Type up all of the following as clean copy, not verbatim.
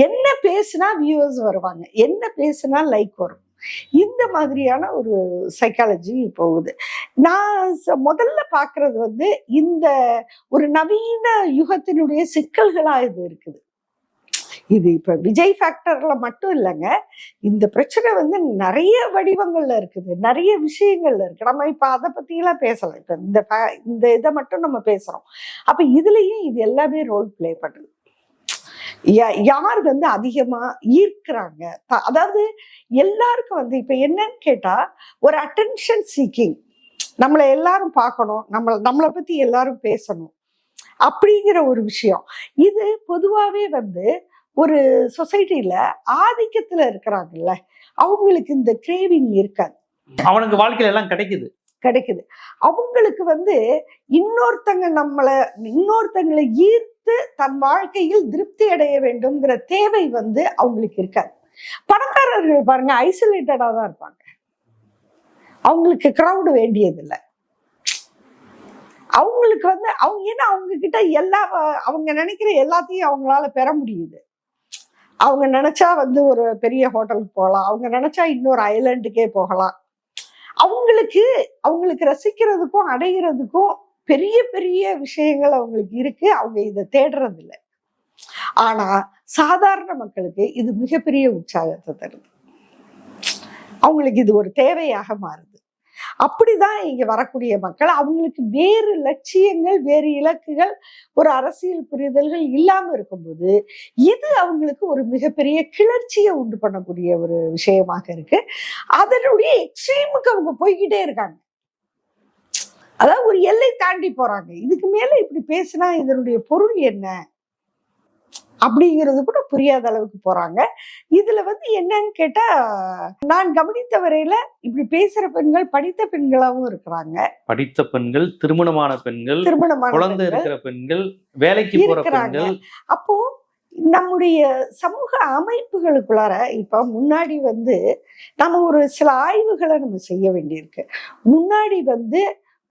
என்ன பேசுனா வியூவர்ஸ் வருவாங்க, என்ன பேசுனா லைக் வரும், இந்த மாதிரியான ஒரு சைக்காலஜி போகுது. நான் முதல்ல பார்க்கறது வந்து இந்த ஒரு நவீன யுகத்தினுடைய சிக்கல்களா இது இருக்குது. இது இப்ப விஜய் ஃபேக்டர்ல மட்டும் இல்லைங்க, இந்த பிரச்சனை வந்து நிறைய வடிவங்கள்ல இருக்குது, நிறைய விஷயங்கள்ல இருக்கு. நம்ம இப்ப அதை பத்தி எல்லாம் பேசலாம். இப்ப இந்த இதை மட்டும் நம்ம பேசுறோம். அப்ப இதுலயும் இது எல்லாமே ரோல் பிளே பண்ணுது. யார் வந்து அதிகமா ஈர்க்கிறாங்க, அதாவது எல்லாருக்கும் வந்து இப்ப என்னன்னு கேட்டா ஒரு அட்டென்ஷன் சீக்கிங், நம்மளை எல்லாரும் பார்க்கணும், நம்மளை பத்தி எல்லாரும் பேசணும் அப்படிங்கிற ஒரு விஷயம். இது பொதுவாவே வந்து ஒரு சொசைட்டில ஆதிக்கத்துல இருக்கிறாங்கல்ல, அவங்களுக்கு இந்த கிரேவிங் இருக்காது. அவனுக்கு வாழ்க்கையில எல்லாம் கிடைக்குது. அவங்களுக்கு வந்து இன்னொருத்தங்களை ஈர்த்து தன் வாழ்க்கையில் திருப்தி அடைய வேண்டும்ங்கிற தேவை வந்து அவங்களுக்கு இருக்காது. பணக்காரர்கள் பாருங்க, ஐசோலேட்டடா தான் இருப்பாங்க. அவங்களுக்கு கிரவுட் வேண்டியதில்லை. அவங்களுக்கு வந்து ஏன்னா அவங்க கிட்ட அவங்க நினைக்கிற எல்லாத்தையும் அவங்களால பெற முடியுது. அவங்க நினைச்சா வந்து ஒரு பெரிய ஹோட்டலுக்கு போகலாம், அவங்க நினைச்சா இன்னொரு ஐலாண்டுக்கே போகலாம். அவங்களுக்கு ரசிக்கிறதுக்கும் அடைகிறதுக்கும் பெரிய பெரிய விஷயங்கள் அவங்களுக்கு இருக்கு. அவங்க இதை தேடுறது இல்லை. ஆனா சாதாரண மக்களுக்கு இது மிகப்பெரிய உற்சாகத்தை தருது. அவங்களுக்கு இது ஒரு தேவையாக மாறுது. அப்படிதான் இங்க வரக்கூடிய மக்கள், அவங்களுக்கு வேறு லட்சியங்கள், வேறு இலக்குகள், ஒரு அரசியல் புரிதல்கள் இல்லாம இருக்கும்போது இது அவங்களுக்கு ஒரு மிகப்பெரிய கிளர்ச்சியை உண்டு பண்ணக்கூடிய ஒரு விஷயமாக இருக்கு. அதனுடைய எக்ஸ்ட்ரீமுக்கு அவங்க போய்கிட்டே இருக்காங்க. அதாவது ஒரு எல்லை தாண்டி போறாங்க. இதுக்கு மேல இப்படி பேசினா இதனுடைய பொருள் என்ன அப்படிங்கிறது கூட புரியாத அளவுக்கு போறாங்க. இதுல வந்து என்னன்னு கேட்டா, நான் கவனித்த வரையில இப்படி பேசுற பெண்கள் படித்த பெண்களாவும் இருக்கிறாங்க. படித்த பெண்கள், திருமணமான பெண்கள், குழந்தை இருக்கிற பெண்கள், வேலைக்கு போற பெண்கள். அப்போ நம்முடைய சமூக அமைப்புகளுக்குள்ளார இப்ப முன்னாடி வந்து நம்ம ஒரு சில ஆய்வுகளை நம்ம செய்ய வேண்டியிருக்கு. முன்னாடி வந்து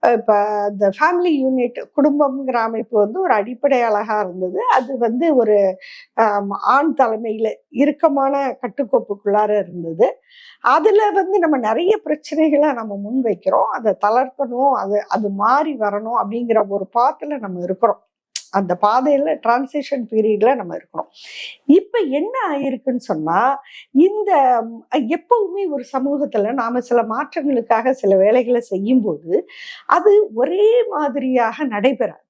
இப்ப இந்த ஃபேமிலி யூனிட், குடும்பம்ங்கிற அமைப்பு வந்து ஒரு அடிப்படை அழகா இருந்தது. அது வந்து ஒரு ஆண் தலைமையில இறுக்கமான கட்டுக்கோப்புக்குள்ளார இருந்தது. அதுல வந்து நம்ம நிறைய பிரச்சனைகளை நம்ம முன்வைக்கிறோம். அதை தளர்த்தணும், அது மாறி வரணும் அப்படிங்கிற ஒரு பாத்துல நம்ம இருக்கிறோம். அந்த பாதையில டிரான்சிஷன் பீரியட்ல நம்ம இருக்கிறோம். இப்ப என்ன ஆயிருக்குன்னு சொன்னா, இந்த எப்பவுமே ஒரு சமூகத்துல நாம சில மாற்றங்களுக்காக சில வேலைகளை செய்யும் போது அது ஒரே மாதிரியாக நடைபெறாது.